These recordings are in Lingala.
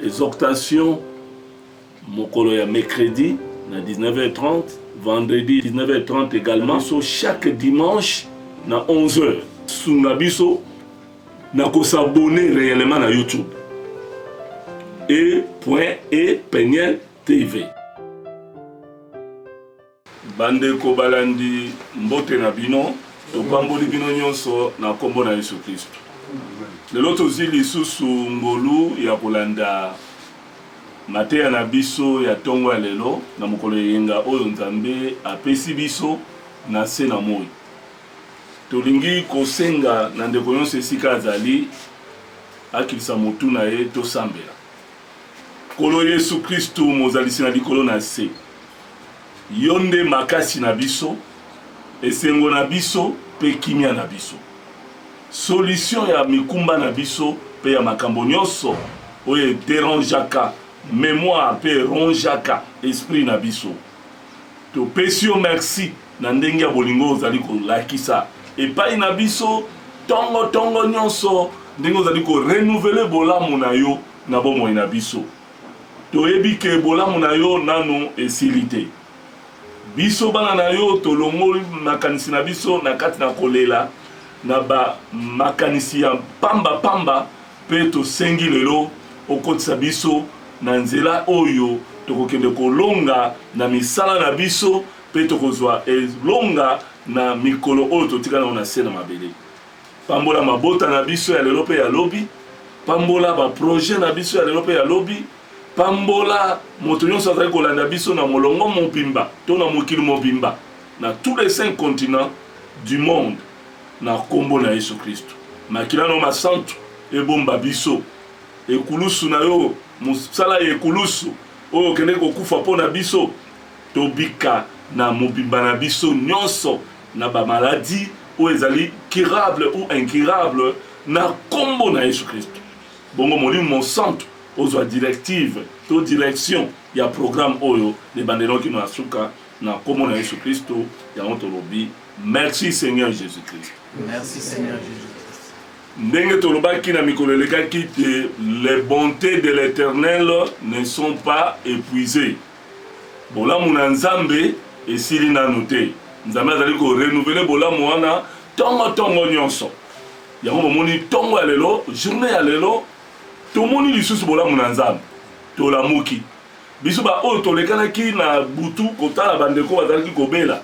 exhortation mokolo ya mercredi na 19h30, vendredi 19h30 également. So chaque dimanche na 11h. Sunga biso na ko s'abonner réellement na YouTube. E Peniel TV. Bande ko balandi mbote na bino, to pamboli bino nyonso na kombo na Yesu Kristo. Lelo tozili susu ngolu ya kolanda mateya na biso ya tongo ya lelo na mokolo yenga oyo Nzambe apesi biso na se na moi. Tolingi kosenga na ndeko nyonso esika azali akilisa motu na ye tosambela. Kolo Yesu Kristo mozalisi na likolo na se. Yonde makasi na biso, esengo na biso, pe kimia na biso. Solution ya mikumba na biso, pe ya makambo nyonso, oye dérangeaka, mémoire pe rongeaka, esprit na biso. To pesio merci, na ndenge ya bolingo ozali ko lakisa. Epai na biso, tongo nyonso, ndenge ozali ko renouveler bolamu na yo, na bomoi na biso. To ebike bolamu na yo nano esilite. Biso bana na yo tolongoli makanisi na biso na kati na kolela na ba makanisi ya pamba pe to sengi lelo okotisa biso na nzela oyo tokokende kolonga na misala na biso pe tokozwa elonga na mikolo oyo totikana na se na mabele. Pambola mabota na biso ya lelo pe ya lobi, pambola ba projet na biso ya lelo pe ya lobi, pambola moto nyonso azali kolanda biso na molongo mobimba to na mokili mobimba na tous les 5 continents du monde na kombo na Yesu Kristo. Makila no masantu ebomba biso ekulusu na yo musala ekulusu oyo kende kokufa po na biso tobika na mobimba na biso nyonso na ba maladie oyo ezali curable ou incurable na kombo na Yesu Kristo. Bongo molimo santu ozwa directive to direction ya programme oyo de bandelo ki na suka na kombo na Yesu Kristo ya ontolobi. Merci Seigneur Jésus-Christ. Merci Seigneur Jésus-Christ. Ndenge tolobaki na mikolo elekaki te, les bontés de l'Éternel ne sont pas épuisées. Bolamu na Nzambe esili nanu te. Nzambe azali ko renouveler bolamu wana tongo nyonso. Yango bomoni tongo ya lelo, journée ya lelo, tomoni lisusu bolamu na Nzambe tolamuki biso ba oyo tolekanaki na butu kotala bandeko bazalaki kobela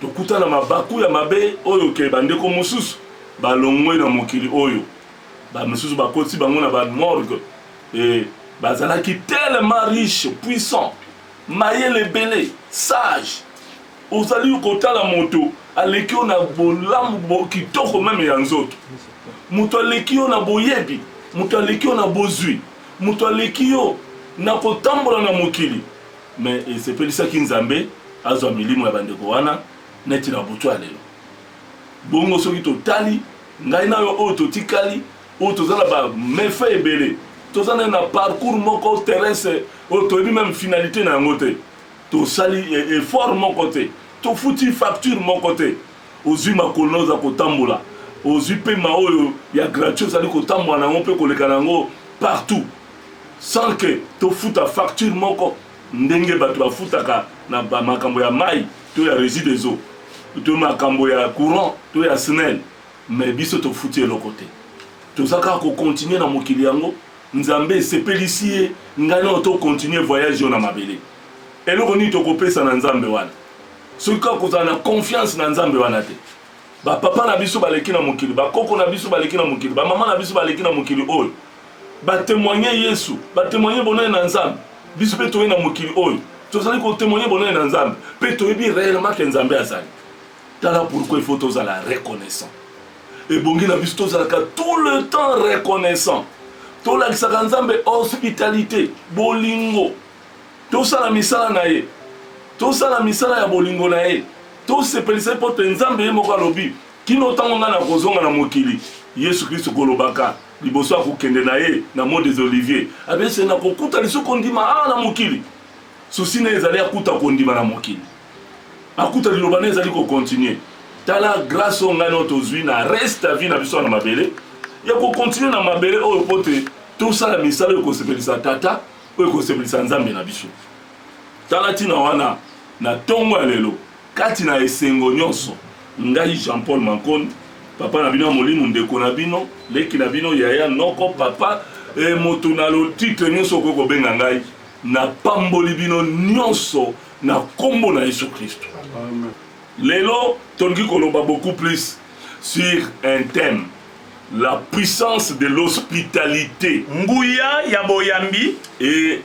tokutana mabaku ya mabe oyo ke bandeko mosusu balongwe na mokili oyo ba mosusu bakoti bango na ba morgue et bazalaki tellement riche puissant mayele belé sage ozali kotala moto alekio na bolamu kitoko meme ya nzoto moto alekio na boyebi muto alekio na bozui muto alekio na kotambola na mokili mais esepelisaki Nzambe azwa milimo ya bandeko wana neti na butu alelo bongo soki totali ngai na yo oyo totikali oyo tozala ba mefa ebele tozala na parcours moko terrestre oyo toyebi même finalité na yango te tosali effort moko te tofuti facture moko te ozwi makolo oza kotambola ozwi pema oyo ya gratuit ozali kotambola nango mpe koleka nango partout sans que tofuta facture moko ndenge bato bafutaka na makambo ya mai to ya régie des eaux to makambo ya courant to ya SNEL mais biso tofuti eloko te tozaka kokontinue na mokili yango Nzambe esepelisi ye ngai na tokontinue voyage yo na mabele eloko nini tokopesa na Nzambe wana soki kaka kozala na confiance na Nzambe wana te ba papa na biso baleki na mokili ba koko na biso baleki na mokili ba mama na biso baleki na mokili oyo ba témoigner Yesu ba témoigner bonheur na Nzambe biso pe toye na mokili oyo tozali ko témoigner bonheur na Nzambe pe toyebi réellement que Nzambe azali tala pourquoi il faut tozala reconnaissant et bongi na biso tozala tout le temps reconnaissant tolakisaka Nzambe hospitalité bolingo tosala misala na ye tosala misala ya bolingo na ye tosepelisa po te Nzambe ye moko alobi kino ntango nga na kozonga na mokili Yesu Kristo kolobaka liboso akokende na ye na mont des Oliviers abese na kokuta liso kondima na mokili susi na ezali akuta kondima na mokili akuta liloba na ezali kokontinue tala grâce o nga no tozwi na reste ta vie na biso na mabele ya kokontinue na mabele oyo po te tout ça la misala yo kosepelisa tata oyo kosepelisa nzambe na biso tala tina wana na tongo ya lelo kati na esengo nyonso ngai Jean-Paul Mankoni papa na bino molimo ndeko na bino leki na bino yaya noko papa moto na lo titre nyonso ko benga ngai na pamboli bino nyonso na kombo na Yesu Kristo. Amen. Lelo tongi koloba beaucoup plus sur un thème, la puissance de l'hospitalité nguya ya boyambi et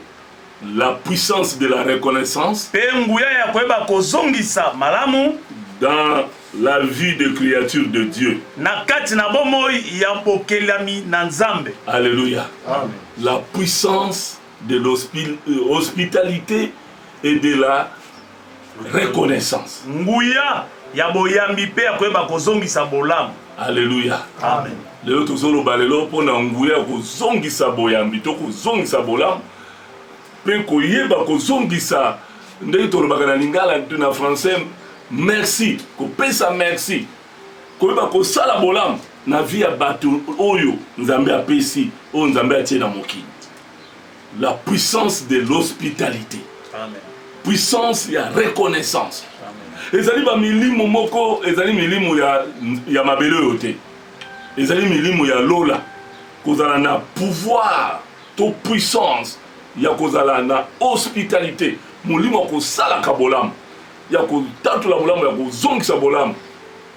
la puissance de la reconnaissance pe nguya ya koyeba kozongisa malamu dans la vie de créature de Dieu. Na kati na bomoi ya bokelami na nzambe. Alléluia. Amen. La puissance de l'hospitalité et de la reconnaissance. Nguya ya boyambi pe ya koyeba kozongisa bolamu. Alléluia. Amen. Lelo tozolo balelo pona nguya kozongisa boyambi to kozongisa bolamu pe koyeba kozongisa ndenge tolobaka na lingala na français merci kopesa merci koyeba kosala bolamu na vie ya bato oyo nzambe apesi oyo nzambe atie na mokili. La puissance de l'hospitalité. Amen. Puissance ya reconnaissance. Amen. Ezali ba milimo moko ezali milimo ya mabele oyo te. Ezali milimo ya lola kozala na pouvoir to puissance ya kozala na hospitalité molimo kosala ka bolamu ya kotatula bolamu ya kozongisa bolamu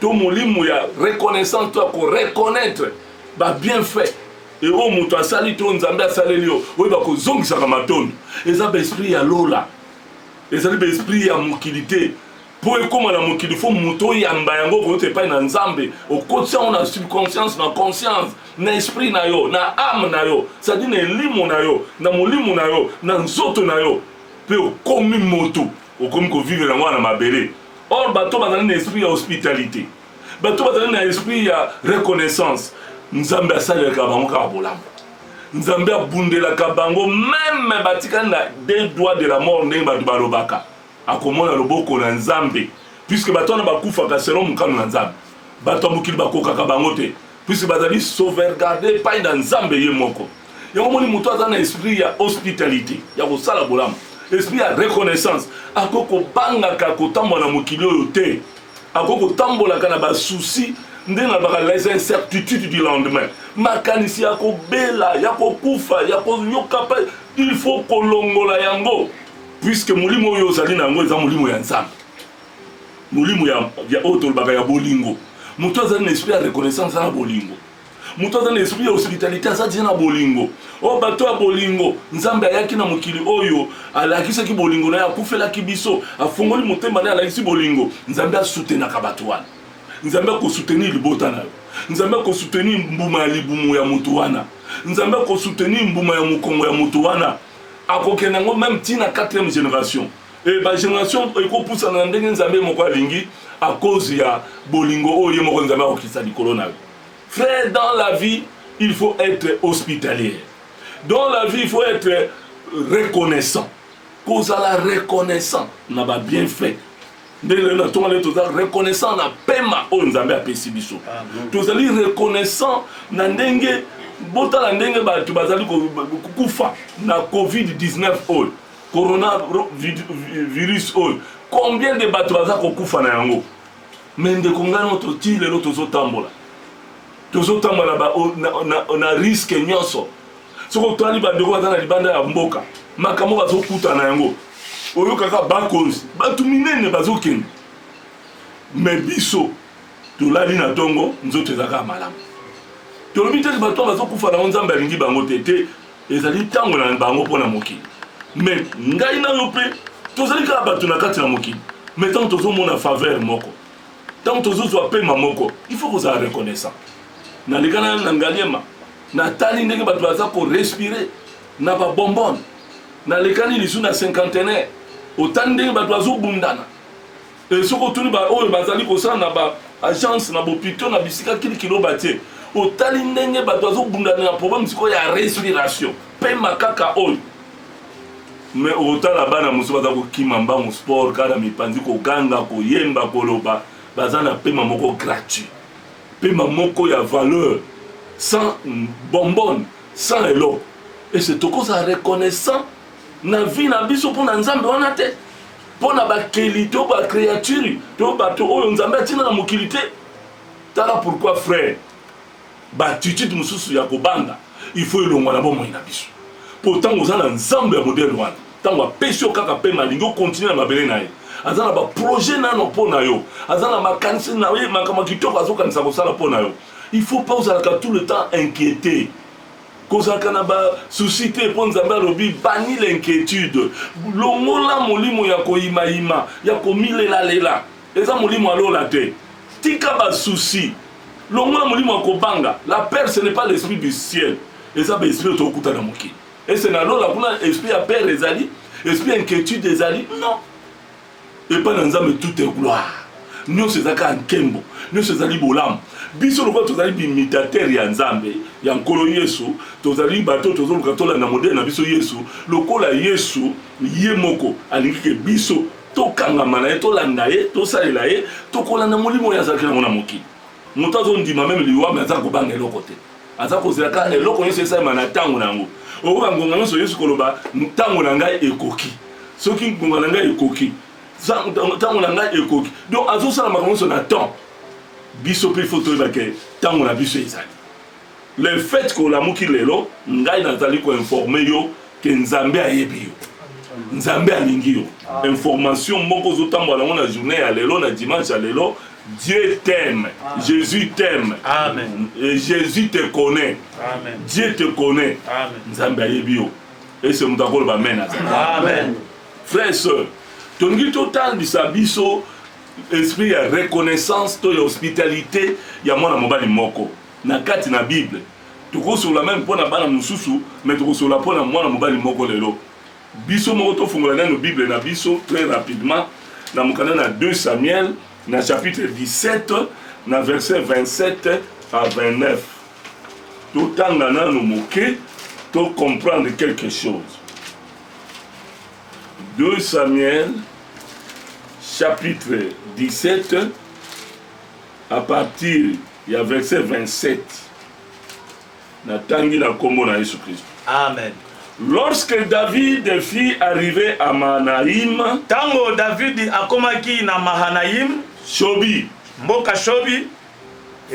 to molimo ya reconnaissance to ko reconnaître ba bienfait et au moto asali to nzambe asaleli yo oyo ba kozongisa ka matondo eza ba esprit ya lola ezali ba esprit ya mokilité po ekoma na mokili fo moto yamba yango ko te pa na nzambe o conscience na subconscience na conscience na esprit na yo na âme na yo ça dit na limo na yo na molimo na yo na nzoto na yo pe o komi moto o komi ko vivre na na mabele. Or bato bazali na esprit ya hospitalité bato bazali na esprit ya reconnaissance nzambe asalelaka bango kaka bolamu nzambe abundelaka bango même batikali na deux doigts de la mort ndenge bato balobaka akomona loboko na nzambe puisque bato wana bakufaka selon mokano na nzambe bato ya mokili bakokaka bango te puisque bazali sauvegarde pai na nzambe ye moko yango moni moto aza na esprit ya hospitalité ya kosala bolamu esprit ya reconnaissance ako kobangaka kotambola na mokili oyo te ako kotambolaka na basouci ndenge na baka les incertitudes du lendemain makanisi ya kobela ya kokufa ya koyoka pa il faut kolongola yango puisque molimo oyo ozali na yango eza molimo ya nzambe molimo ya oyo tolobaka ya bolingo moto azali na esprit ya reconnaissance na bolingo moto azali na esprit ya hospitalité azali na bolingo o bato ya bolingo nzambe ayaki na mokili oyo alakisaki bolingo na ye akufelaki biso afongoli motema na ye alakisi bolingo nzambe asoutenaka bato wana nzambe akosoutenir libota na yo nzambe akosoutenir mbuma ya libumu ya moto wana nzambe akosoutenir mbuma ya mokongo ya moto wana akokenda ngo même tina 4e génération et ba génération ekopusana na ndenge nzambe moko alingi à cause ya bolingo oyo moko nzambe akokisa likolo na yo. Frère, dans la vie il faut être hospitalier, dans la vie il faut être reconnaissant, kozala reconnaissant na ba bienfait ndenge na tonga toza reconnaissant na pema oyo nzambe apesi biso tozali reconnaissant na ndenge botala ndenge bato bazali kufa na COVID-19 oyo coronavirus oyo combien de bato baza kokufa na yango mais ndeko ngano toti lelo tozotambola na risque nyonso soko toli bandeko baza na libanda ya mboka makambo bazokuta na yango oyo kaka bakonzi bato minene bazokende mais biso tolali na tongo nzoto ezaka malamu tolobi te bato bazokufa na nzambe alingi bango te ezali ntango na bango mpo na mokili mais ngai na yo mpe tozali kaka bato na kati na mokili mais ntango tozomona faveur moko ntango tozozwa pema moko il faut kozala reconnaissant nalekana na ngaliema natali ndenge bato baza korespire na babombone nalekani lisu na cinquantenaire otali ndenge bato bazobundana soki otuni oyo bazali kosala na baagence na bopito na bisika kilikilo batie otali ndenge bato bazobundana na problème sikoyo ya respiration pema kaka oyo mais otala bana mosusu baza kokima mbango sport kaka na mipanzi koganga koyemba koloba baza na pema moko gratuit pema moko ya valeur sans bonbonne sans eloko. Et c'est tokoza reconnaissant na vie na biso pour na nzambe wana te. Pour na ba qualité ba créature, to bato oyo nzambe atina na mokilité. Tala pourquoi frère batitude mususu ya kobanda il faut elongwa na bomoi na biso. Pourtant oza na nzambe ya modèle wana. Tango apesi yo kaka pe malingi continue na mabele na ye. Aza na ba projet nano mpo na yo. Aza na makanisi na ye makama kitoko azokanisa kosala mpo na yo. Il faut pas ozalaka tout le temps inquiété. Kozalaka na ba souci te mpo nzambe alobi bani l'inquiétude. Longola molimo ya koyimayima ya komilela eza molimo alola te. Tika ba souci. Longola molimo ya kobanga. La peur ce n'est pas l'esprit du ciel. Eza ba esprit tokuta na moki. Et c'est na lola kuna esprit ya peur ezali, esprit inquiétude ezali. Non. Et pas dans nzambe tout est gloire. Nous c'est zaka nkembo. Nous c'est zali bolam. Biso lokwa tozali bimitateur ya nzambe ya nkolo Yesu, tozali bato tozoluka tola na modèle na biso Yesu, lokola Yesu ye moko alingi ke biso tokangama na ye tolanda ye tosalela ye tokolanda molimo ya zakela mona moki. Moto azondima même liwa mais aza kobanga eloko te. Aza kozela eloko nyonso esalema na ntango nango. Okoka ngonga nyonso Yesu koloba ntango na ngai ekoki. Soki ngonga na ngai ekoki. Ntango na ngai ekoki. Donc azosala makambo nyonso na temps. Biso pe faut toyeba ke ntango na biso ezali. Le fait que la muki lelo ngai nazali ko informer yo ke nzambe ayebi yo. Nzambe alingi yo. Information moko zotambola na journée ya lelo na dimanche ya lelo. Dieu t'aime. Jésus t'aime. Amen. Et Jésus te connaît. Amen. Dieu te connaît. Amen. Nzambe ayebi yo. Et c'est mon d'accord ba mena. Amen. Frères et sœurs, tongi total bisa biso esprit ya reconnaissance to ya hospitalité ya mwana mobali moko na kati na Bible. Tuko sur la même pona bana mususu, mais tuko sur la pona mwana mobali moko lelo. Biso moko to fungola na Bible na biso très rapidement na mukana na 2 Samuel na chapitre 17 na verset 27 à 29. Tout tanga na no moké to comprendre quelque chose. 2 Samuel chapitre 17 à partir il y a verset 27. Natangi na kombo na Jésus Christ. Amen. Lorsque David fit arriver à Mahanaïm, Tango David akomaki na Mahanaïm, Shobi, mboka Shobi,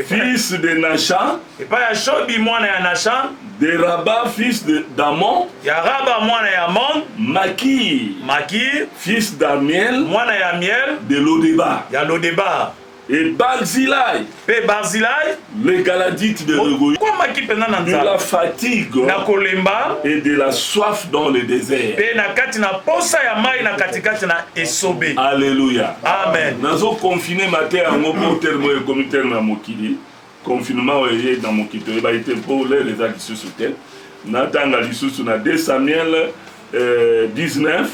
fils de Nashan, epa ya Shobi mwana ya Nashan, de Rabba, fils d'Amon, ya Raba mwana ya Amon, Makir, fils d'Amiel, mwana ya Miel, de Lodeba, ya Lodeba, et Barzilai, pe Barzilai, les Galadites de Regoï, de la fatigue na kolemba et de la soif dans le désert. Pe na kati na posa ya mai na katikati na esobe. Alléluia. Amen. Nazo confiné matin en mot terme et comme terme à mokili. Confinement est dans mon kito. Il va être pour les actes sur terre. Natanga lisusu na 2 Samuel 19.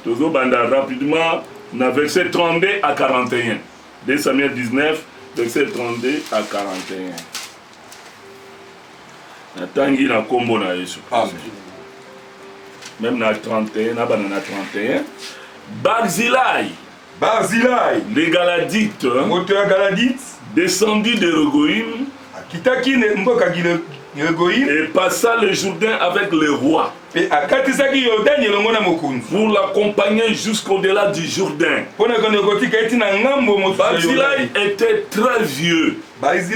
Tozo banda rapidement na verset 32 à 41. 2 Samuel 19 verset 32 à 41. Natangi na kombo na Yesu. Amen. Même na 31, na banana 31. Barzilai, les Galadites, descendus de Regoïm, et passa le Jourdain avec le roi pour l'accompagner jusqu'au-delà du Jourdain. Barzilai était très vieux, âgé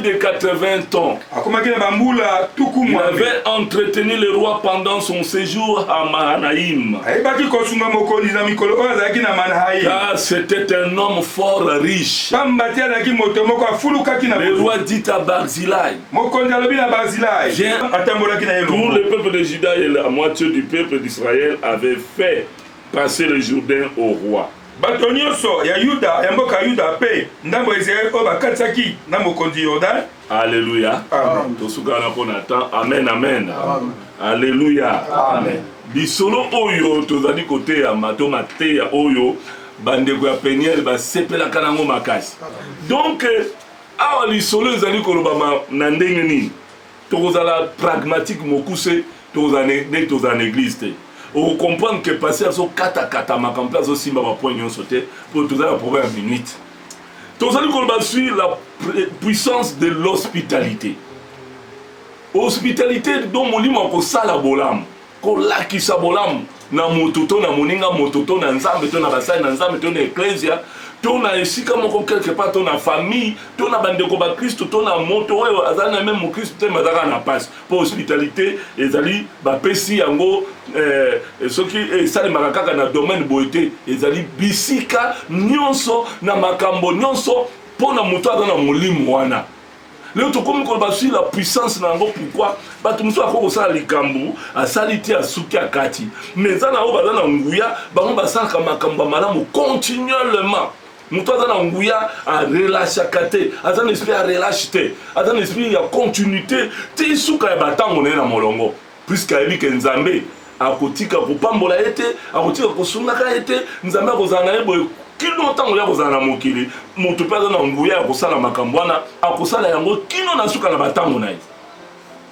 de 80 ans. Il avait entretenu le roi pendant son séjour à Mahanaïm. Car c'était un homme fort riche. Le roi dit à Barzilai, viens. Tout le peuple de Juda et la moitié du peuple d'Israël avaient fait passer le Jourdain au roi. Alléluia. Amen. Amen. Alléluia. Amen. Bisolo oyo tozali côté ya mato mate ya oyo bandeko ya peniel ba sepela kanango makasi. Donc awa lisolo ezali kolobama na ndenge nini tozala pragmatique mokuse tozana église te. On comprend que passer à ce kata makamplazo simba ba point nyonso te pour tozala problème minute. Tozali kolba sur la puissance de l'hospitalité. hospitalité do molimo ko sala bolamu ko lakisa bolamu na mototo na moninga mototo na nzambe to na basali na nzambe to na ecclesia to na esika moko quelque part to na famille to na bandeko ba Kristo to na moto oyo azana même mo Kristo te mazaka na passe pour hospitalité ezali ba pesi yango soki esali makaka na domaine boité ezali bisika nyonso na makambo nyonso pona moto azana molimo wana. Leo tokomi ko basui la puissance na ngo pourquoi bato muso akoko sala likambu asaliti asuki akati mais za na o bazana nguya bango basaka makambo malamu continuellement muto azana nguya a relâche kate azana esprit a relâche te azana esprit ya continuité te suka ya batango na molongo puisque ayebi ke nzambe akotika kopambola ete akotika kosungaka ete nzambe akozana ebo kino ntango ya kozala na mokili moto mpe aza na nguya ya kosala makambo wana akosala yango kino na suka na batango na ye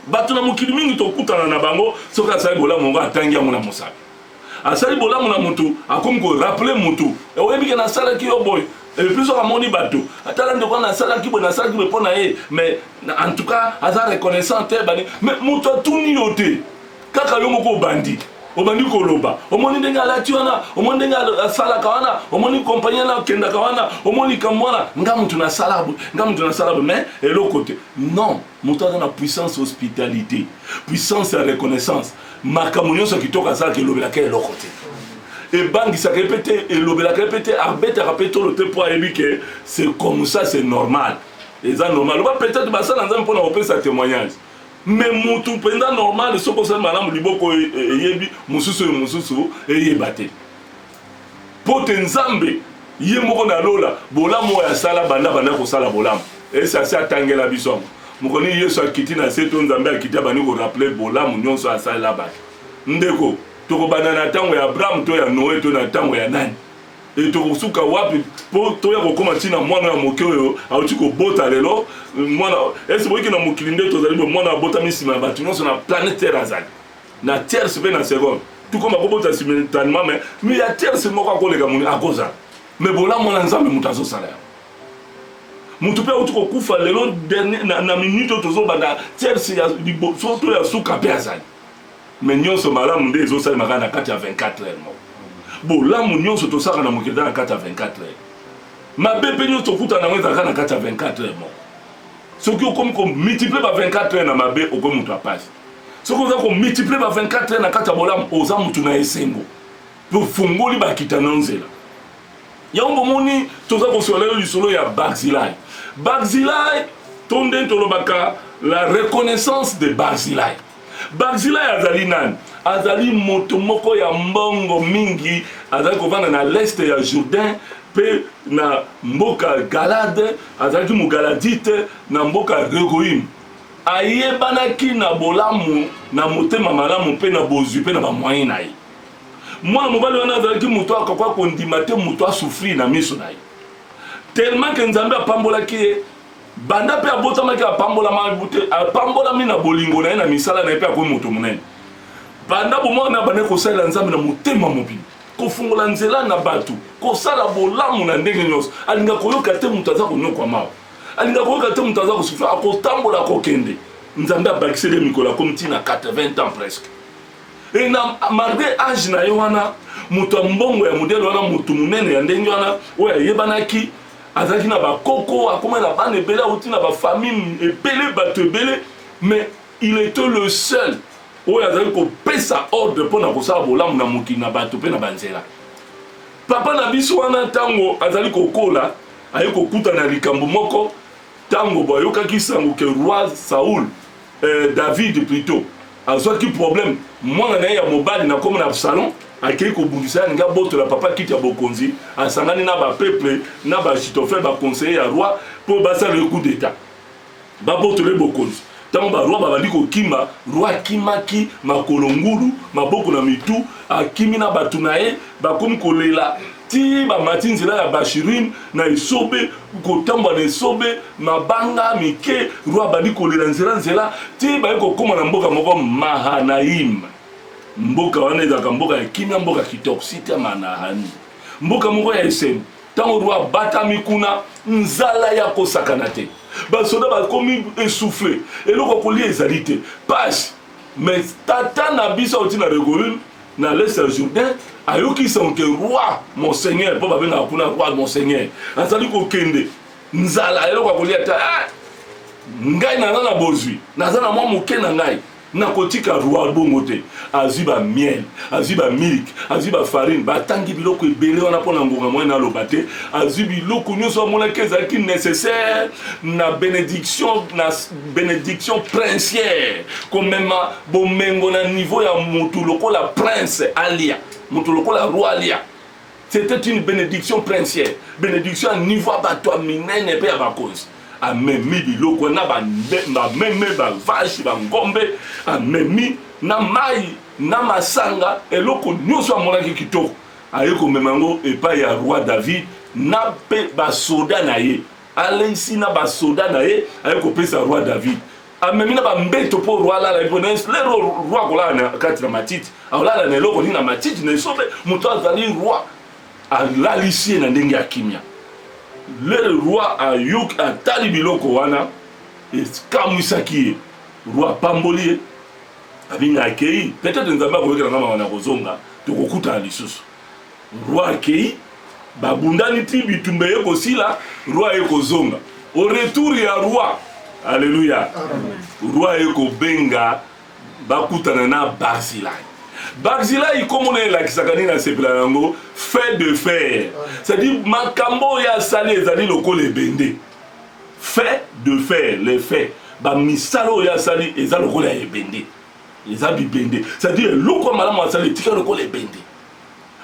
bato na mokili mingi tokutana na bango soki asali bolamu yango atangi yango na mosapi asali bolamu na motu akomi korappele motu oyebike nasalaki yo boye epuis soki amoni bato atala ndeko nasalaki boye nasalaki boye mpo na ye mais en tout cas aza reconnaissant te bani mais moto atuni yo te kaka yo moko obandi obandi koloba omoni ndenge alati wana omoni ndenge asalaka wana omoni kompagnie na kendaka wana omoni kambo wana nga mutu na salabu mais eloko te non moto aza na puissance hospitalité puissance ya reconnaissance makambo nyonso kitoko asalaka elobelaka eloko te ebangisaka epe te elobelaka epe te abetaka mpe tolo te mpo ayebi ke c'est comme ça c'est normal eza normal oba peut-être basala nzambe mpona kopesa témoignage mais mutu penda normal soko sala malamu liboko eyebi mususu eyeba te pote nzambe ye moko na lola bolamu ya sala banda kosala bolamu esa se atangela biso mokoni yesu akiti na se to nzambe akiti abandi korapele bolamu nyonso asalela bato ndeko tokobanda na ntango ya abraham to ya noe to na ntango ya nani tokosuka wapi po toya kokoma ntina mwana ya moke oyo auti kobota lelo mwana esi boyiki na mokili nde tozali bo mwana abotami nsima ya bato nyonso na planète terre azali na terre mpe na seconde tukoma kobota simultanément mais ya terre moko akoleka moni akozala mais bolamu na nzambe moto azosala yango moto mpe auti kokufa lelo na minute oyo tozobanda terre liboso to ya suka mpe azali mais nyonso malamu nde ezosalemaka na kati ya 24 heures moko bolamu nyonso tosaka na mokili na kati ya 24 heures mabe mpe nyonso tokuta nango ezalaka na kati ya 24 heures moko soki okomi komultiplie ba 24 heures na mabe okomi moto apasi soki oza komultiplie ba 24 heures na kati ya bolamu oza motu na esengo mpe ofungoli bakita na nzela yango bomoni toza kosolelo lisolo ya Barzilai to nde tolobaka la reconnaissance de Barzilai azali nani azali moto moko ya mbongo mingi azali kovanda na leste ya Jourdain pe na mboka Galade azalaki mogaladite na mboka Regoim ayebanaki na bolamu na motema malamu mpe na bozwi mpe na bamoyen na ye mwana mobali wana azalaki moto akakoka kondima te moto asufri na miso na ye tellement ke nzambe apambolaki ye banda mpe abotamaki apambolami na bolingo na ye na misala na ye mpe akomi moto monene banda bomwana bande kosalela nzambe na motema mobili kofungola nzela na bato kosala bolamu na ndenge nyonso alinga koyoka te moto aza konyokwa mawa alinga koyoka te moto aza kosufra akotambola akokende nzambe abakiseli mikolo akomi ntina 80 ans presque e na malgré age na ye wana moto ya mbongo ya modele wana moto monene ya ndenge wana oyo ayebanaki azalaki na bakoko akoma na bana ebele auti na bafamille ebele bato ebele mais il était le seul oyo azali kopesa ordre mpona kosala bolamu na mokili na bato mpe na banzela papa na biso wana ntango azali kokola aye kokuta na likambo moko ntango bo ayokaki sango ke roi Saoul David plutôt azwaki problème mwana na ye ya mobali na komo na salon akei kobundisa ya ninga botola papa kiti ya bokonzi asangani na bapeuple na bachitofele baconseiller ya roi mpo basala le coup d'état babotole bokonzi ntango baroi babandi kokima roi akimaki makolo ngulu maboko na mitu akimi na bato na ye bakomi kolela ti bamati nzela ya bashirine na esobe kotambola na esobe mabanga mike roi abandi kolela nzela ti baye kokóma na mboka moko Mahanaim mboka wana ezalaka mboka ya kimia mboka kitoko site ya Mahanaim mboka moko ya eseni ntango roi abatami kuna nzala ya kosakana te basoda bakomi essoufflé eloko kolia ezali te page mais tata na biso auti na regolune na l'est ya Jourdain ayokisa nke roi monseigneur mpo babengaka kuna roi monseigneur azali kokende nzala eloko akolia ta ngai naza na bozwi naza na mwa moke na ngai nakotika roi bongo te azwi bamiel azwi bamilk azwi bafarine batangi biloko ebele wana mpo na ngonga moye naloba te azwi biloko nyonso amonaki ezalaki nécessaire na bénédiction princière komema bomengo na niveau ya motu lokola prince alia motu lokola roi alia. C'était une bénédiction princière, bénédiction à niveau à bateau à minene pe à bakozi. Amemi biloko na ba meme ba vache ba ngombe amemi na mai na masanga eloko nyonso amonaki kitoko ayeko memango epai ya roi David na pe ba soda na ye alesi na ba soda na ye ayeko pesa roi David amemi na ba mbeto po roi la la bonnes le roi kola na kati na matiti awala na eloko ni na matiti na sobe muto azali roi alalisie na ndenge ya kimia. Le roi ayuk atali biloko wana ekamwisaki roi pamboli abinga akei peut-être nzamba koyekela ngama wana kozonga tokokuta lisusu roi akei babundani ti bitumbe ye kosila roi ye kozonga au retour ya roi alléluia roi ye kobenga bakutana na Barzilai comme on est là qui s'accorde dans ces plans fait de fer c'est-à-dire makambo ya sali ezali loko le bende fait de fer les faits ba misalo ya sali ezali loko le bende ezali bende c'est-à-dire loko malamu sali tika loko le bende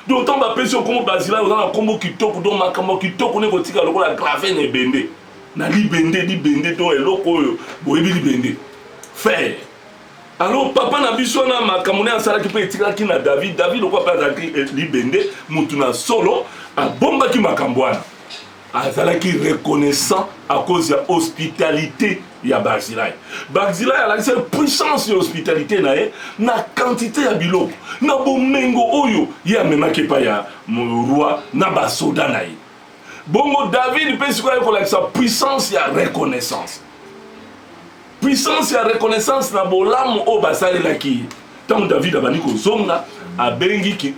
donc on va penser comme Barzilai on a combo kitoko donc makambo kitoko ne ko tika loko la gravé ne bende na li bende to eloko boyebi li bende fer. Alors papa na biso na makamone asala ki pe etikaki na David lokwa pa azaki libende mutuna solo abombaki makambwana azalaki reconnaissant à cause ya hospitalité ya Barzilai a la puissance de hospitalité na ye na quantité ya biloko na bomengo oyo ye amemaki pa ya roi na basoda na ye bongo David pe sikoya ko sa puissance ya reconnaissance. Puissance et reconnaissance na bolamu o basali laki tant David abani ko zonga abengi ki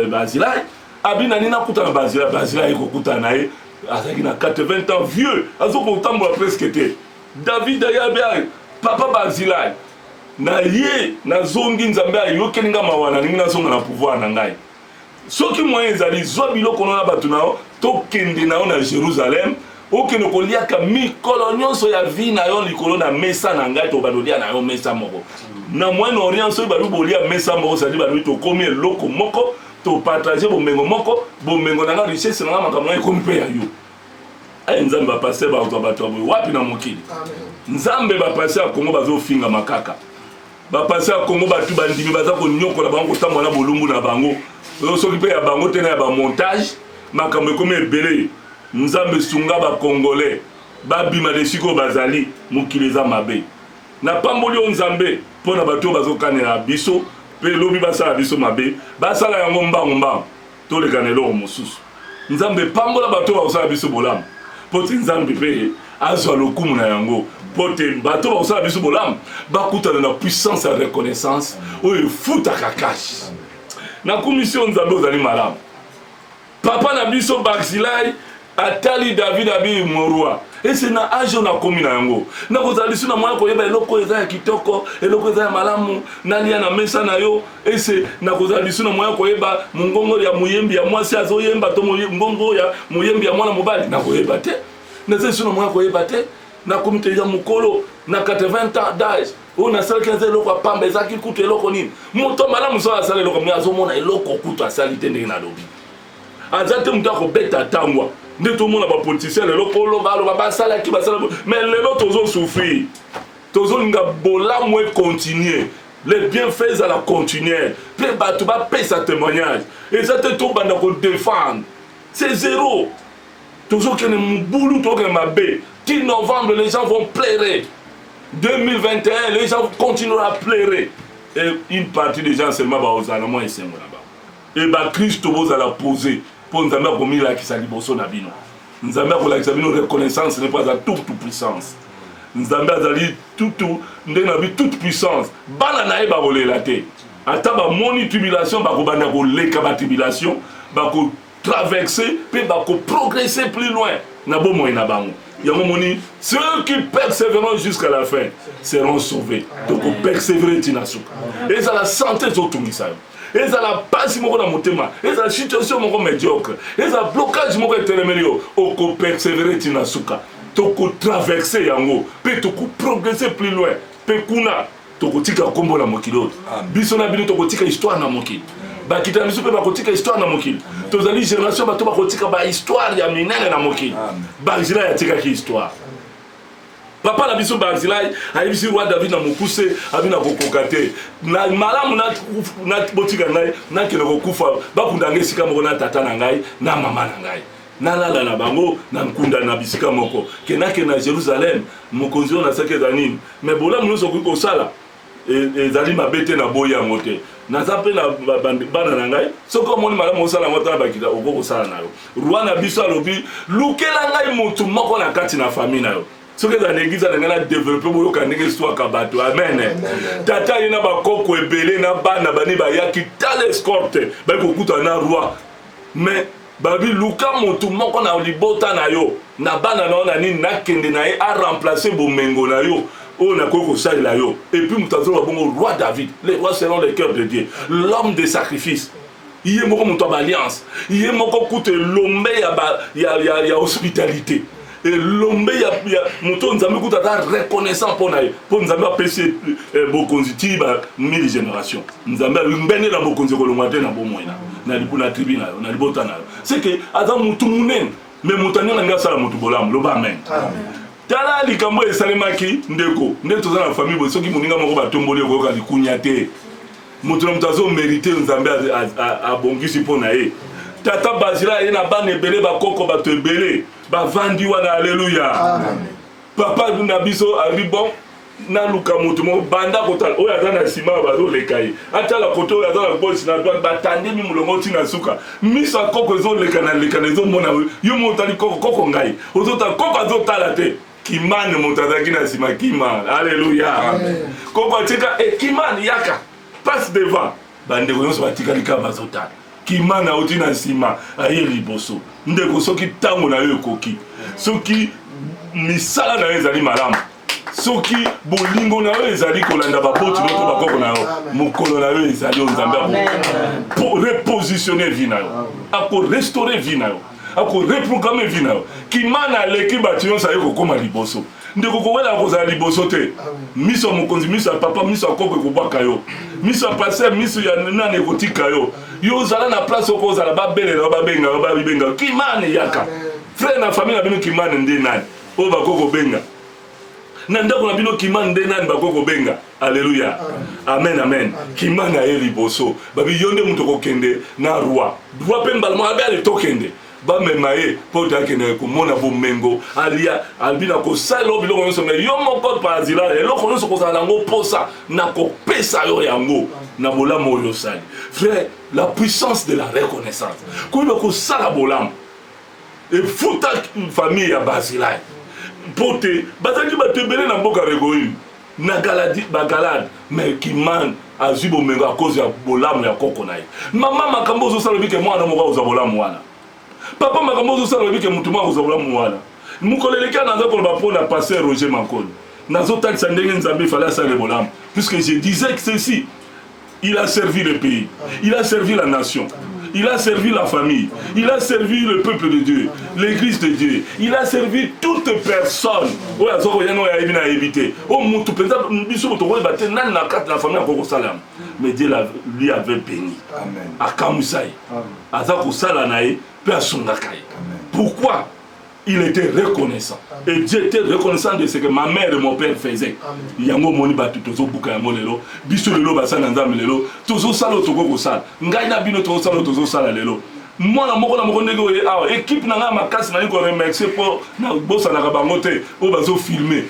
Barzilai abina nina kuta na Barzilai ko kuta na ye azaki na 80 ans vieux azoko tambola presque te David ayabe papa Barzilai na ye na zongi nzambe ayokeli nga mawana ninga zonga na pouvoir na ngai soki moyen ezali zo biloko na batu nao to kende nao na Jérusalem okeno koliaka mikolo nyonso ya vie na yo likolo na mesa na ngai to balolia na yo mesa moko na Moyen-Orient so balu bolia mesa moko sadi balu to komi eloko moko to partager bomengo moko bomengo na nga richesse na makambo na kompe ya yo ay nzambe ba passer ba bato wapi na mokili nzambe ba passer a Kongo bazo finga makaka ba passer a Kongo batu bandimi baza ko nyokola bango tambo na bolumbu na bango soki pe ya bango tena ya ba montage makambo komi ebele nzambe sunga ba congolais babima de siko bazali mukileza mabe na pamboli o nzambe pona bato bazokanela biso pe lobi basala biso mabe basala yango mbango to le kanelo mosusu nzambe pambola bato basala biso bolam poti nzambe pe azwa lokumu na yango pote bato basala biso bolam bakutana na puissance ya reconnaissance oyo futa kakashi na commission nzambe ozali malamu papa na biso Barzilai atali David abi morua et c'est na âge na komi na yango na kozali suna moya koyeba eloko eza ya kitoko eloko eza ya malamu nani na mesa na yo et c'est na kozali suna moya koyeba mungongo ya muyembi ya mwasi azoyemba to mungongo ya muyembi ya mwana mobali na koyeba te na ze suna moya koyeba te na komite ya mukolo na 80 ans d'âge on a sala 15 eloko pamba ezaki kutu eloko nini moto malamu so asala eloko mais azomona eloko kutu asali te ndenge na lobi azate mutako beta tangwa nde tout le monde a politicien le lokolo baloba basala ki basala mais le lot tozo souffrir tozo nga bolamu continuer les bienfaits à la continuer pe batu ba payer sa témoignage et ça te tout banda ko défendre c'est zéro tozo kene mbulu to ke mabe 10 novembre les gens vont pleurer 2021 les gens continueront à pleurer et une partie des gens seulement ba ozala moi esengo là-bas et ba Christ boza la poser pour nous amener à la qui s'aliboso na bino nzambe akolakisa bino reconnaissance n'est pas à toute puissance nzambe azali toute toute puissance bana na ye bakolela te ata bamoni tribulation bakobanda koleka batribulation bakotraverse mpe bakoprogresse plus loin na bomoi na bango yango moni ceux qui persévéreront jusqu'à la fin seront sauvés donc persévérer tina suka ezala santé ezotungisa yo ezala pasi moko na motema ezala situation moko médiocre ezala blocage moko etelemeli yo okopersévérer tina suka tokotraverse yango mpe tokoprogresse plus loin mpe kuna tokotika kombo na mokili oyo biso na bino tokotika histoire na mokili bakita na biso mpe bakotika histoire na mokili tozali génération bato bakotika bahistoire ya minene na mokili Barzilai atikaki histoire papa na biso Barzilai ayebisi roi David na mokuse abi na kokoka te na malamu na botika ngai nakende kokufa bakunda ngai esika moko na tata na ngai na mama na ngai nalala na bango na nkunda na bisika moko kenake na Jérusalem mokonzi oyo nasaki eza nini me bolamu nyonso okoki kosala ezali mabe te na boyi yango te naza mpe na bana na ngai soki omoni malamu osala yango tala bakita okoki kosala na yo roi na biso alobi lukela ngai motu moko na kati na famille na yo soki eza na eglize na ngai na développe boyoka ndenge histoire bato amen tata ye na bakoko ebele na bana bani bayaki tala escorte bayaki kokutana na roi mais babi luka motu moko na libota na yo na bana na yo na nini nakende na ye a remplacer bomengo na yo oyo nakoki kosalela yo et puis moto azoloba bongo roi David les rois selon le cœur de Dieu l'homme de sacrifice ye moko moto ya baalliance ye moko kuta elombe ya hospitalité elombe ya moto nzambe kuta aza reconnaissant mpo na ye mpo nzambe apesi bokonzi ti ba 1000 génération nzambe alimbenela bokonzi kolongwa te na bomoi na tribu na yo na libota na yo c'est que aza motu munene mais moto anyonga ndenge asala motu bolamu loba amen tala likambo esalemaki ndeko nde toza na famille boye soki moninga moko batomboli okoyoka likunya te moto na moto azomérite nzambe abongisi mpo na ye tata Barzilai ye na bana ebele bakoko bato ebele bavandi wana alleluya papa na biso abi bon naluka moto moko banda kotala oyo aza na nsima bazoleka ye atala kote oyo aza na gauche na droite batandemi molongo ntina suka miso ya koko ezolekana ezomona yo moto ali koko ngai ozotala koko azotala te kimane moto azalaki na nsima kimane alleluya koko atika kimane yaka passe devant bandeko nyonso batikali kaka bazotala kimane auti na nsima aye liboso ndeko soki ntango na yo ekoki soki misala na yo ezali malamu soki bolingo na yo ezali kolanda baboti noto bakoko na yo mokolo na yo ezali oyo nzambe repositionne vie na yo akorestore vie na yo akoreprogramme vie na yo kimana aleki bato nyonso aye kokóma liboso ndeko kowela kozala liboso te miso ya mokonzi miso ya papa miso ya koko ekobwaka yo miso ya paster miso ya nani ekotika yo yo ozala na place oko ozala babelela yo babenga yo babibenga kimane yaka frère na famille na bino kimane nde nani oyo bakoko benga na ndako na bino kimane nde nani bakoko benga alleluya amen amen kimane aye liboso babi yo nde moto kokende na roi mpe mbalamo abe ale tokende bamema ye mpo takende komona bomengo alia albina kosala biloko nyonso me yo moko Barzilai eloko nyonso kozala yango posa na kopesa yo yango na bolamu oyo osali frère la puissance de la reconnaissance koyeba kosala bolamu efuta famille ya Barzilai mpo te bazalaki bato ebele na mboka Regoïme na bagalade mais kimane azwi bomengo a cause ya bolamu ya koko na ye mama makambo ozosala bike mwana moko akozwa bolamu wana papa makambo ozosala bike mutu moko akozwa bolamu wana mokolo eleki naza koloba mpo na pasteur Roger Makolo nazotalisa ndenge nzambe ifale asala bolamu puisque je disais que ceci il a servi le pays il a servi la nation il a servi la famille, il a servi le peuple de Dieu, l'église de Dieu, il a servi toute personne. Mais Dieu lui avait béni. À Kamoussaï, à Zakoussalanaï, puis à Songakai. Pourquoi? Il était reconnaissant. Et Dieu était reconnaissant de ce que ma mère et mon père faisaient. Yango moni batu tozo buka yango lelo, biso lelo basana nzambe lelo, tozo sala toko ko sala. Ngai na bino tozo sala lelo. Mwana moko na moko ndenge oye awa équipe na nga makasi na ko remercier pour na bosa na bango te o bazo filmer.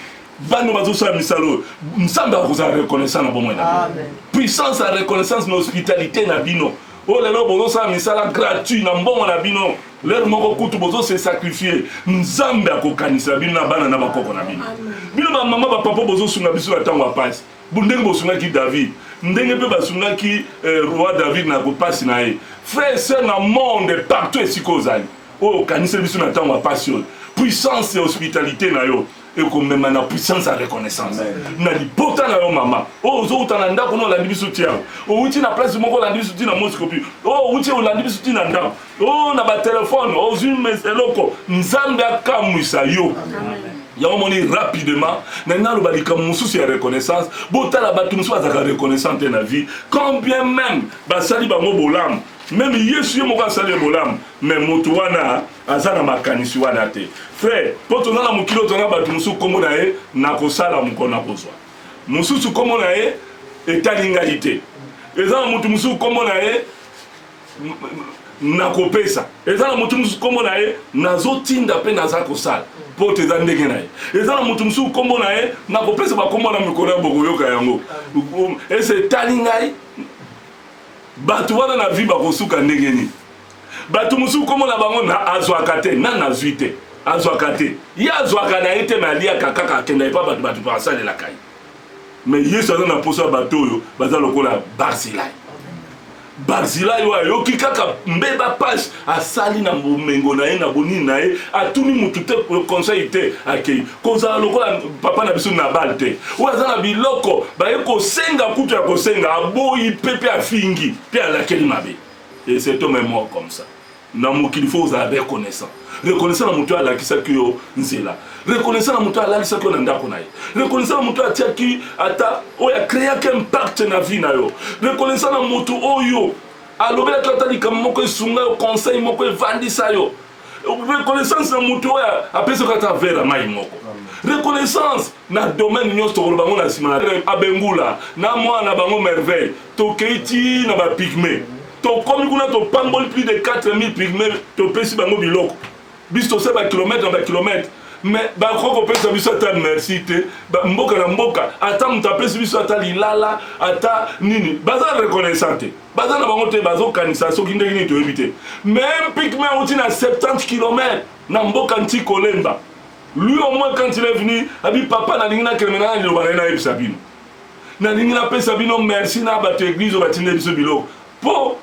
Bano bazo sala misalo. Nzambe akoza reconnaissant na bomoi na. Puissance à reconnaissance na hospitalité na bino. Oh lelo bozo sala misala gratuit na mbongo na bino. leur moko kutu bozo se sacrifier nzambe akokanisa bino na bana na bakoko na bino bino ba mama ba papa bozo sunga biso na tango apasi bundenge bosungaki David ndenge pe basungaki roi David na kopasi na ye frère c'est na monde partout esiko ozali o kanisa biso na tango apasi puissance et hospitalité na yo et comme même na puissance à reconnaissance na libota na yo mama o zo utana ndako no landi biso tia o uti na place moko landi biso tia na mosikopi o uti o landi biso tia na ndako o na ba téléphone o zume eloko nzambe akamwisa yo ya moni rapidement na lo balika mususu ya reconnaissance botala batu mususu azaka reconnaissante na vie quand bien même basali bango bolam même Yesu ye moko asali bolam mais moto wana azana makanisi wana te frère poto na mukilo tona batu mususu komo na ye na kosala mukona kozwa mususu komo na ye etalingalité ezana mutu mususu komo na ye na kopesa ezana mutu mususu komo na ye nazotinda pe naza kosala poto eza ndenge na ye ezana mutu mususu komo na ye na kopesa bakomo na mikolo ya bokoyoka yango ese talingai batu wana na vie bakosuka ndenge nini batu mususu komo na bango na azwaka te na nazwi te azwaka te ye azwaka na ye te me aliaka kaka akenda epa batu basalelaka ye mais Yesu aza na poso ya bato oyo baza lokola Barzilai oyo ayoki kaka mbeba page asali na bomengo na ye na bonini na ye atuni mutu te conseil te akei kozala lokola papa na biso na bal te oyo aza na biloko baye kosenga kutu ya kosenga aboyi pe afingi pe alakeli mabe et cet homme est mort comme ça na mokili faut ozala reconnaissant na mutu alakisaki yo nzela reconnaissant na mutu alakisaki yo na ndako na ye reconnaissant na mutu atiaki ata oyo akreaki impact na vie na yo reconnaissant na mutu oyo alobelaki ata likambo moko esunga yo conseil moko evandisa yo reconnaissance na mutu oyo apesaki ata vera mai moko reconnaissance na domaine nyonso tokoloba bango na nsima na abengula na mwana bango merveille tokeiti na bapigme tokomi kuna topamboli plus de 4000 pygmées topesi bango biloko biso tosala bakilomètre na bakilomètre mais bakoko kopesa biso ata merci te mboka na mboka ata moto apesi biso ata lilala ata nini baza reconnaissant te baza na bango te bazokanisa soki ndenge nini toyebi te même pygmée auti na 70 km na mboka nti kolemba lui au moins quand il est venu abi papa nalingi nakende na liloba na ye nayebisa bino nalingi napesa bino merci na bato église oyo batinde biso biloko mpo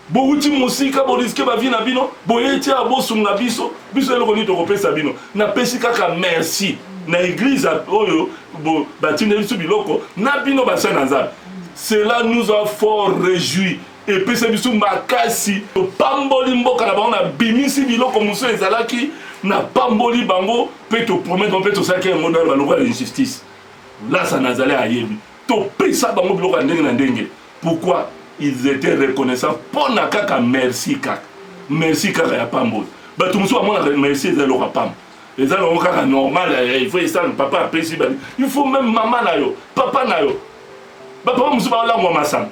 bouti musika boriske ba vie na bino boyeti abosunga biso eloko ni tokopesa bino na pesi kaka merci na église oyo batinde biso biloko na bino basa na nzambe cela nous a fort réjoui et pesa biso makasi topamboli mboka na bango na bimisi biloko mosusu ezalaki na pamboli bango mpe topromettre mpe tosalaki yango na baloko ya injustice lasa nazali ayebi topesa bango biloko ya ndenge na ndenge pourquoi ils étaient reconnaissants pour na kaka merci kaka ya pamboli bato mosusu bamona merci eza eloko ya pamba eza eloko kaka normal il faut esala papa apesi bani il faut même mama na yo papa na yo bapapa mosusu baolangwa masanga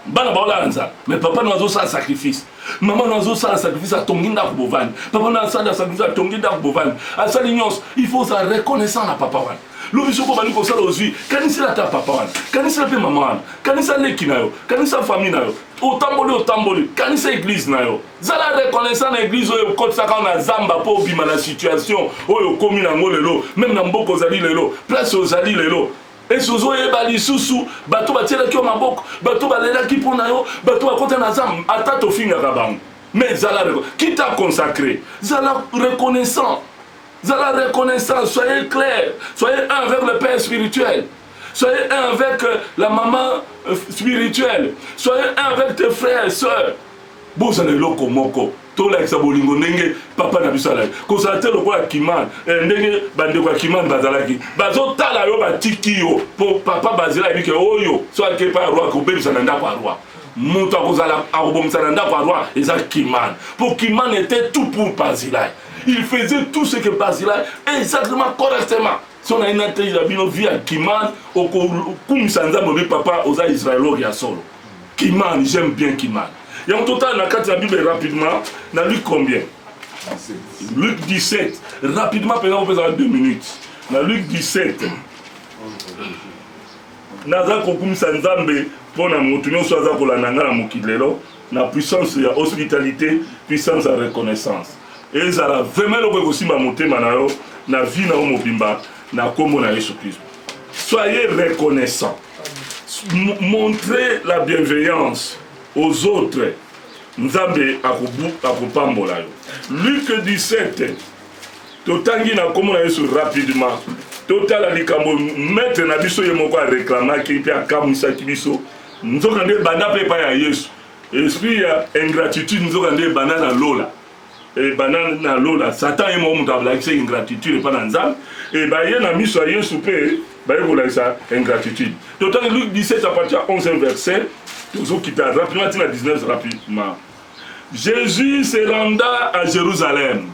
bana baolala nzala mais papa no azosala sacrifice mama no azosala sacrifice atongi ndako bovandi papa no asala sacrifice atongi ndako bovandi asali nyonso il faut sa reconnaissant na papa wana lobi soko bani kosala ozwi kanisela ta papa wana kanisela mpe mama wana kanisa leki na yo kanisa famille na yo otamboli kanisa église na yo zala reconnaissant na église oyo okotisaka na zamba mpo obima na situation oyo okomi nango lelo même na mboka ozali lelo place ozali lelo esi ozoyeba lisusu bato batielaki yo maboko bato balelaki mpo na yo bato bakota na zamba ata tofingaka bango mais zala qui t'a consacré zala reconnaissant. Zala reconnaissant, soyez clair, soyez un avec le père spirituel, soyez un avec la maman spirituelle, soyez un avec tes frères et sœurs. Bozala loko moko, tola eksa bolingo ndenge papa na biso ala. Kozala te lokola kiman, ndenge bandeko ya kiman bazalaki. Bazotala yo batiki yo, po papa bazela ebike oyo, so ake pa roi ko bebisa na ndako ya roi. Moto akozala akobomisa na ndako ya roi, eza kiman. Pour kiman était tout pour Barzilai. Il faisait tout ce que Barzilai exactement correctement. Si on a une intelligence, vie à Kiman, au Koumisa Nzambe, papa, aux Israélo, il y a solo. Kiman, j'aime bien Kiman. Et en total, dans la Bible rapidement, dans Luc combien? Luc 17. Rapidement, on peut avoir 2 minutes. Dans Luc 17. Naza Koumisa Nzambe, pour la moutunion, soit za kola nanga la mokilelo. na puissance ya hospitalité, puissance ya reconnaissance. Et ça a vraiment le aussi ma montée manayo na vie na mobimba na kombo na Yesu Christ. Soyez reconnaissants. Montrez la bienveillance aux autres. Nzambe akupambola yo. Luc 17. Totangi na kombo na Yesu rapidement. Total likambo maître na biso ye moko a réclamer ki pe akamisa ki biso. Nzokande banda pe pa ya Yesu. Esprit ya ingratitude nzokande banda na lola. Et banane na lola Satan ye mo mutu abulakisa ingratitude pa na Nzambe. Et ba ye na miso ya Yesu pe ba ye kolakisa ingratitude. Total Luc 17 à partir de 11 verset. Toujours qui perd rapidement à 19 rapidement. Jésus se renda à Jérusalem.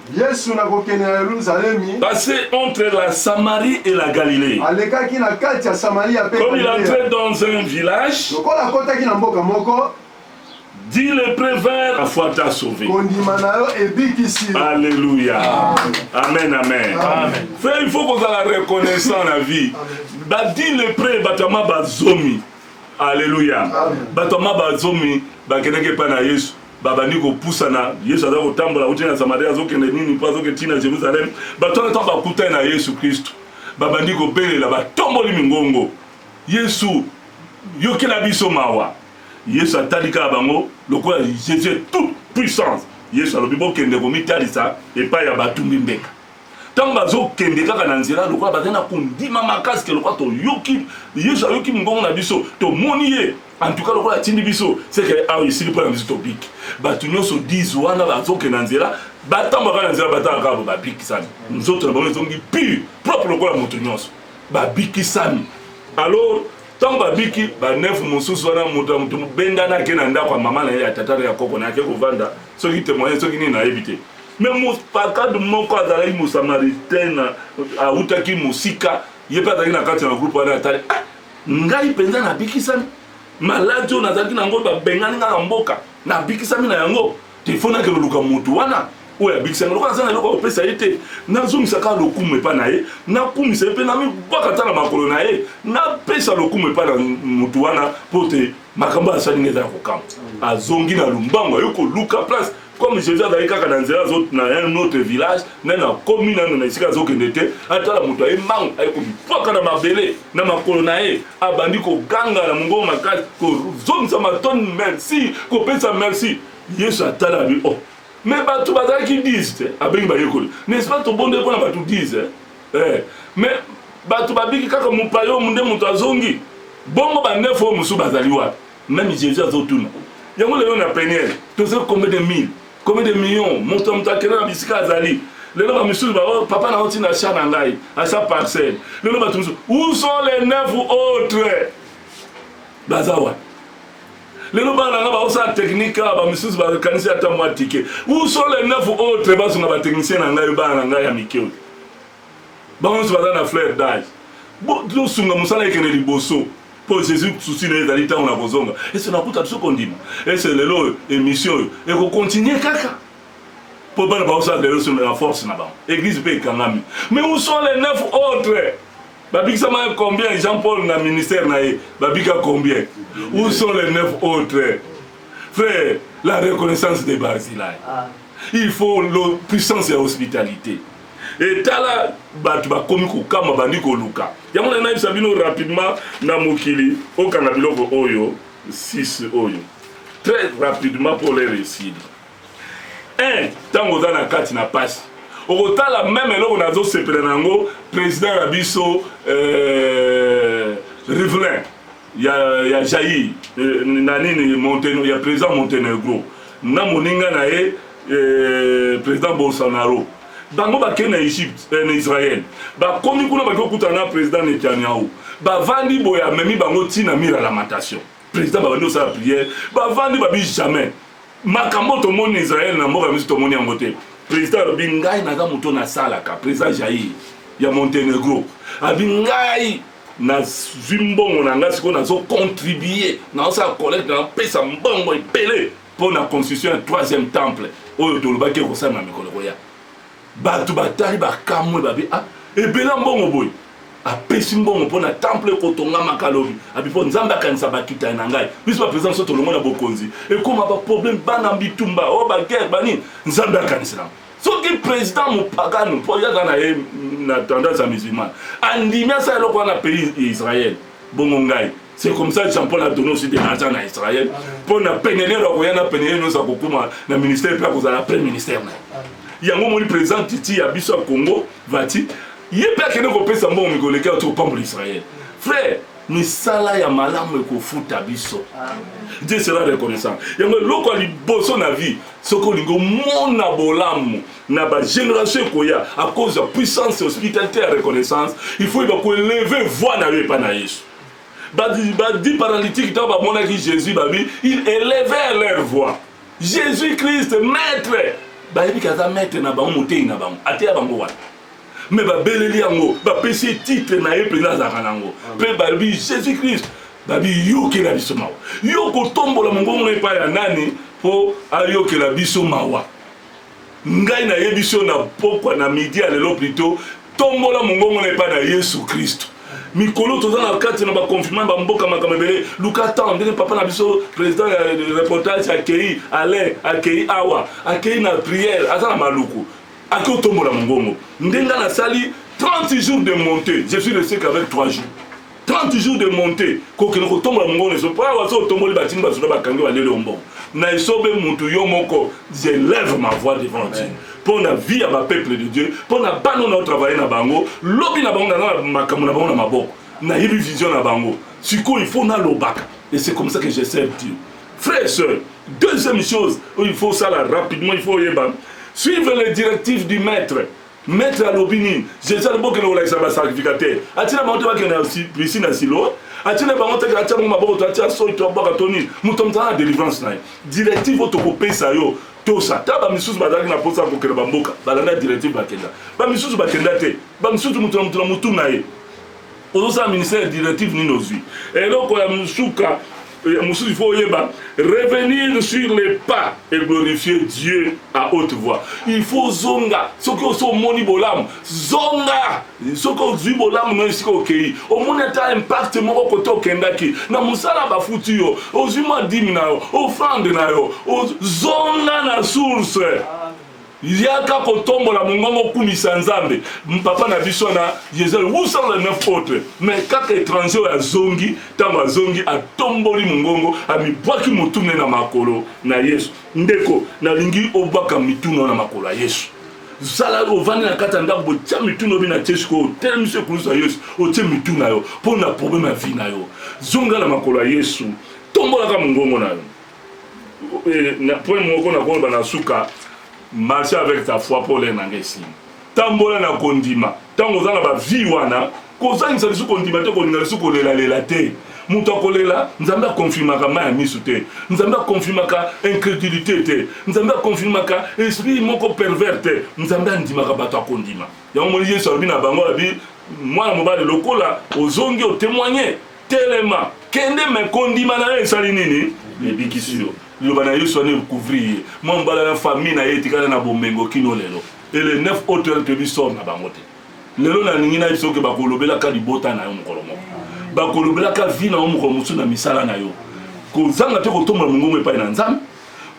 Passé entre la Samarie et la Galilée. Comme il entrait dans un village, dit le prévert, la foi t'a sauvé. Alléluia. Amen, amen. Frère, il faut qu'on soit reconnaissant la vie. Dit le pré, batama bazomi. Alléluia. Batama bazomi, bakeneke pa na Yesu. Babani ko pusana Yesu aza kotambola uti na Samaria azokende nini pa azokende na Jerusalem batona to bakuta na Yesu Kristo babani ko belela batomboli mingongo Yesu yokela biso mawa Yesu atalika bango lokola Jésus toute puissance Yesu alobi bokende ko mitalisa epa ya batumbi mbeka tant bazokende kaka na nzela lokola bazana kundima makasi ke lokola to yoki Yesu ayoki mingongo na biso to moni ye. En tout cas, le roi Tindi Bisso, c'est que ah ici le problème c'est topique. Batunyo se disent ouana bazoke nanzela, batamba ka nanzela batanga ka babiki sami. Nous autres nous sommes pire propre le roi Moutunios. Babiki sami. Alors tant babiki ba neuf mususu wana mutu benda na kenanda kwa mama na ya tatara ya koko na ke kovanda. So qui témoigne so qui ni na éviter. Mais mon pas de mon quoi dans les Samaritaine a utaki musika, yepa dans na kati na groupe wana tali. Ngai penza na biki sami. Malade on azaki nango ba bengani na mboka na bikisami na yango telefona ke luka mutu wana o ya bikisami luka sana luka opesa ite na zomisaka lokume pa na ye na kumisa pe na mi baka tala makolo na ye na pesa lokume pa na mutu wana pote makamba asali ngeza kokam azongi na lumbango yoko luka place comme Jésus a dit kaka na nzela zot na un autre village na commune na isika zokende te atala mutu ay mang ay ko baka na mabele na makolo na ye abandi ko ganga na mungo makasi ko zomisa maton merci ko pesa merci Yesu atala bi oh mais batu bazaki disent abengi ba yekoli n'est-ce pas to bonde ko na batu disent mais batu babiki kaka mupayo munde mutu azongi bongo ba nefo musu bazaliwa même Jésus azotuna yango lelo na peniel to se combien de mille combien de millions montant kena na bisika azali lelo ba misu ba papa na oti na chana ngai à sa parcelle lelo ba tuso où sont les 9 autres bazawa lelo ba na ba osa technique ba misu ba kanisa atamwa ticket où sont les 9 autres ba sunga ba technicien na ngai ba na ngai ya mikeo ba on se va na fleur d'âge bo do sunga musala ekene liboso pour Jésus souci les alita on a bozonga et c'est na kuta tout qu'on dit et c'est lelo émission et qu'on continue kaka pour pas ba osa lelo sur la force na ba église pe kangami mais où sont les 9 autres babika ma combien Jean-Paul na ministère na e babika combien où sont les 9 autres frère la reconnaissance des Barzilai il faut la puissance et hospitalité et tala batu ba komi ko kama bandi ko luka yango na nayi sabino rapidement na mokili okanga biloko oyo 6 oyo très rapidement pour les récits tango za na kati na pasi okotala même eloko nazo sepela nango président Rabiso Rivlin ya Jair na nini Montenegro ya président Montenegro na moninga na ye président Bolsonaro bango bakene na Egypte na Israël ba komi kuna bakokuta na président Netanyahu ba vandi boya memi bango tina mira lamentation président ba bando sa prière ba vandi ba bi jamais makambo to moni Israël na mboka miso to moni yangote président bingai na za muto na sala ka président Jair ya Montenegro abingai na zimbongo na ngasi ko na zo contribuer na sa collecte na pesa mbongo epele pour la construction du 3e temple oyo to lobaki ko sa na mikolo ko ya batu batali bakamwe babi ah ebela mbongo boy apesi mbongo mpona temple kotonga makalobi abipo nzambe akanisa bakita na ngai biso ba présence to longo na bokonzi ekoma ba problème bana bitumba o ba guerre bani nzambe akanisa soki président mopagano po ya na ye na tendance à musulman andimia ça eloko na pays Israël bongo ngai c'est comme ça que Jean-Paul a donné aussi de l'argent à Israël pour na pénéler la koyana pénéler nous akokuma na ministère pa kozala premier ministère na yango moni président Titi ya biso Congo vati yé pas que nous pesa mbongo mikoleka to pambo Israël frère misala ya malamu ekofuta biso Dieu sera reconnaissant yango loko liboso na vie soko lingo mona bolamu na ba génération koya à cause de puissance hospitalité et reconnaissance il faut ko élever voix na pas na Yesu dit paralytique dans ba mona ki Jésus babi il élevait leur voix Jésus-Christ maître babi kaza maître na ba moté na ba atia bango wa mais ba beleli yango ba pesi titre na ye président za kanango pe babi Jésus-Christ babi yo ke la biso mawa yo ko tombola mongongo na pa ya nani po ayo ke la biso mawa ngai na ye biso na pokwa na midi à lelo plutôt tombola mongongo na pa na Yesu Christ mikolo toza na kati na ba confirmer ba mboka makamebele luka tan ndenge papa na biso président reportage akei Alain akei awa akei na prière asa na maluku akei tombola mongongo ndenga na sali 30 jours de montée je suis resté qu'avec 3 jours 30 jours de montée kokene ko tombola mongongo ne so pa wa so tomboli batini ba soda bakangi ba lelo mbongo na isobe muntu yo moko je lève ma voix devant Dieu pour la vie à ma peuple de Dieu pour la banane au travail na bango lobi na bango na makamu na bango na maboko na hibi vision na bango siko il faut na lobaka et c'est comme ça que je sers Dieu frères et sœurs deuxième chose il faut ça là rapidement il faut yeba suivre les directives du maître maître à l'opinion je sais le bon que nous la sacrificateur atina monte ba que na ici na silo atina ba monte ka atia maboko to atia so to ba toni mutomza na délivrance na directive to kopesa yo tout ça taba misusu bazaki na posa ko kera bamboka balanda directive bakenda ba misusu bakenda te ba misusu mutu na ye ozo ministère directive ni nozui et donc ya musuka il faut revenir sur les pas et glorifier Dieu à haute voix. Il faut zonga. Ce que so moni bolam zonga. Ce que zui bolam no isiko kei. Au moneta impact moko koto kendaki. Na musala ba futuyo. O zuma dim na yo. Offrande na yo. O zonga na source. Yaka kotombola mongongo kumisa nzambe papa na biso na Jésus 809 autres mais kaka étranger ya zongi tango zongi atomboli mongongo amibwaki mutune na makolo na Yesu ndeko na lingi obaka mituno na makolo ya Yesu zala ovani na kata ndako botia mituno bina teshiko tel monsieur kurusa Yesu otie mituna yo pona problème ya vie na yo zonga na makolo ya Yesu tombola ka mongongo na yo na point moko na ko na suka marcher avec ta foi pour les nangesi tambola na kondima tango zanga ba vie wana kozangisa lisu kondima te kolinga lisu kolela lela te mutu akolela nzambe akonfirmaka ma ya misu te nzambe akonfirmaka incrédulité te nzambe akonfirmaka esprit moko pervers te nzambe andimaka bato akondima yango moni Yesu alobi na bango abi mwana mobali lokola ozongi otémoigner telema kende me kondima na ye esali nini ebikisi yo liloba na Yesu ane couvrir moi mbala na famille na ye tikana na bomengo kino lelo et les 9 autres te bisor na bango te lelo na ningi na biso ke bakolobela ka libota na yo mokolo moko bakolobela ka vie na yo mokolo mosusu na misala na yo kozanga te kotombola mongongo epai na nzambe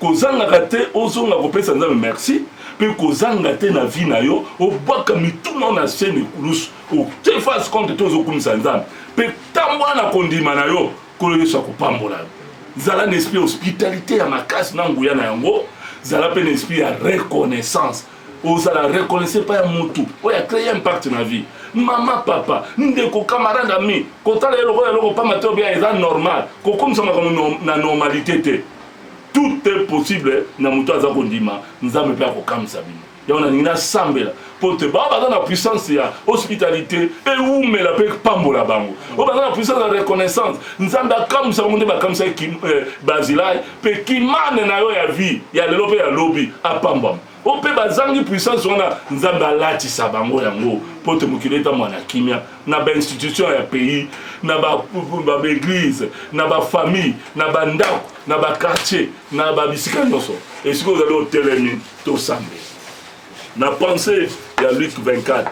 kozanga te ozonga kopesa nzambe merci pe kozanga te na vie na yo obwaka mituna na chaîne ekulusu te face compte te ozokumisa nzambe pe tambola na kondima na yo kolo Yesu akopambola yo zala un esprit hospitalité à ma casse nanguya na yango zala pe un esprit à reconnaissance ozala reconnaissez pas ya mutu oya créer impact na vie mama papa ndeko camarade ami kotala eloko pa mateo bien eza normal kokomisa makambo na normalité te tout est possible na mutu aza kondima nzambe pe akokamisa bino yango na ningina sambela po te baza na puissance ya hospitalité eumela pe pambola bango baza na puissance ya reconnaissance nzambe akamisa bango nde bakamisa bazilai pe kimane na yo ya vie ya lelo pe ya lobi apambama ope bazangi puissance wana nzambe alatisa bango yango po te mokili eta mwana kimia na bainstitution ya pays na baéglise na bafamille na bandako na baquartier na babisika nyonso esika ozali otelemi tosambe na pensée, il y a Luc 24,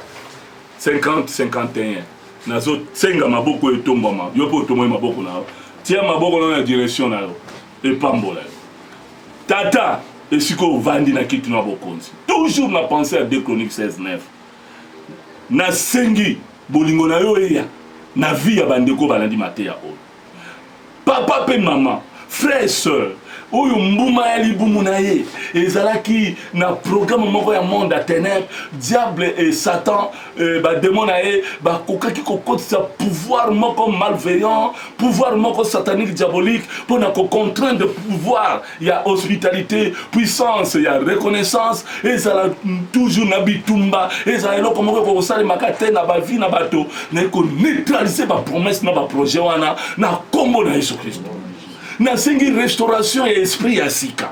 50-51. nazo senga maboko etombama yo po tomoy maboko na tia maboko na direction na yo epambola tata esiko vandi na kitu na bokonzi toujours na penser à 2 Chroniques 16:9 na sengi bolingo na yo eya na vie ya bandeko balandi mateya oyo papa pe mama frère et sœur oyo mbuma ya libumu na ye ezalaki na programme moko ya monde ya ténèbres diable et satan badémon na ye bakokaki kokotisa pouvoir moko malveillant pouvoir moko satanique diabolique mpona kocontraindre pouvoir ya hospitalité puissance ya reconnaissance ezala toujours na bitumba ezala eloko moko kokosalemaka te na bavie na bato naye koneutralize bapromesse na baprojet wana na kombo na yesu kristo nasengi restauration et esprit ya sika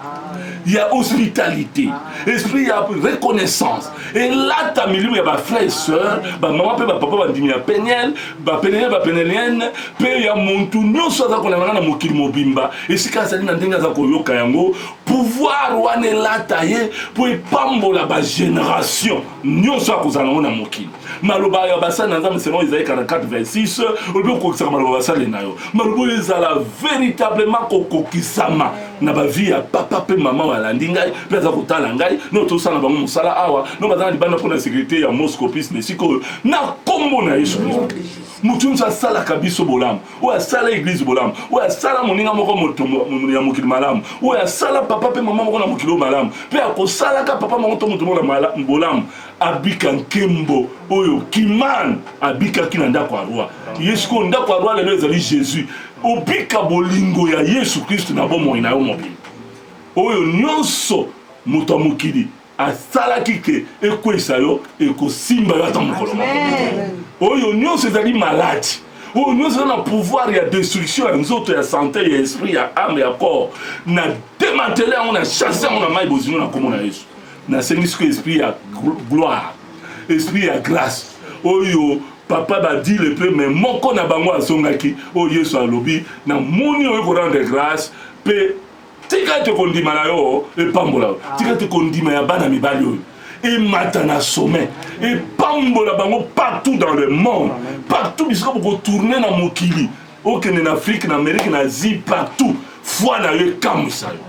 ya hospitalité esprit ya reconnaissance et là ta milieu ya ba frères et sœurs ba maman pe ba papa ba ndimi ya peniel ba penelienne pe ya muntu nyonso za kolanga na mokili mobimba esika sali na ndenga za koyoka yango pouvoir wane lata ye po epambola ba génération nyonso akozala na mokili maloba ya basali na nzambe selon Isaïe 44:26 obi kokisa maloba basali na yo maloba ezala véritablement kokokisama na ba vie ya papa pe maman walandi ngai pe za kotala ngai no tosala bango mosala awa no bazana libanda pona sécurité ya moscopis ne siko na kombo na Yesu Kristo mutu nsa sala kabiso bolamu o asala église bolamu o asala moninga moko moto ya mokili malamu o asala papa pe maman moko na mokili malamu pe akosala ka papa moko to moto na bolamu abika nkembo oyo kiman abika kina ndako arwa Yesu ko ndako arwa lelo ezali Jésus obika bolingo ya Yesu Kristo na bomoi na yo mobili oyo nyonso moto mokili asalaki ke ekwesa yo ekosimba yo ata mokolo oyo nyonso ezali maladi oyo nyonso eza na pouvoir ya destruction ya nzoto ya santé ya esprit ya âme ya corps na démantele yango na chasse yango na mai bozino na kombo na Yesu nasengi siko esprit ya gloire esprit ya grâce oyo papa badi le peu mais moko na bango azongaki oyo Yesu alobi na moni oyo korendre grâce pe tika te kondima na yo epambola tika te kondima ya bana mibali oyo emata na sommet epambola bango partout dans le monde partout bisika boko tourner na mokili okende na Afrique na Amérique na Asie partout foi na yo ekamwisa yo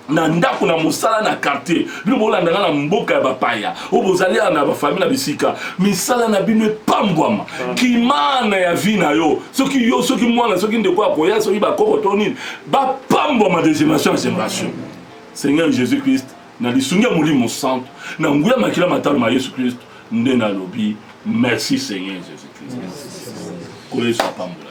na ndako na mosala na quartier bino bolandanga na mboka ya bapaya o bozali na bafamile na bisika misala na bino epambwama kimana ya vie na yo soki yo soki mwana soki ndeko akoya soki bakoko to nini bapambwama de génération en génération Seigneur Jésus-Christ na lisungi ya molimo santo na nguya makila matalo ma Yesu Christ nde na lobi merci Seigneur Jésus-Christ ko Yesu apambola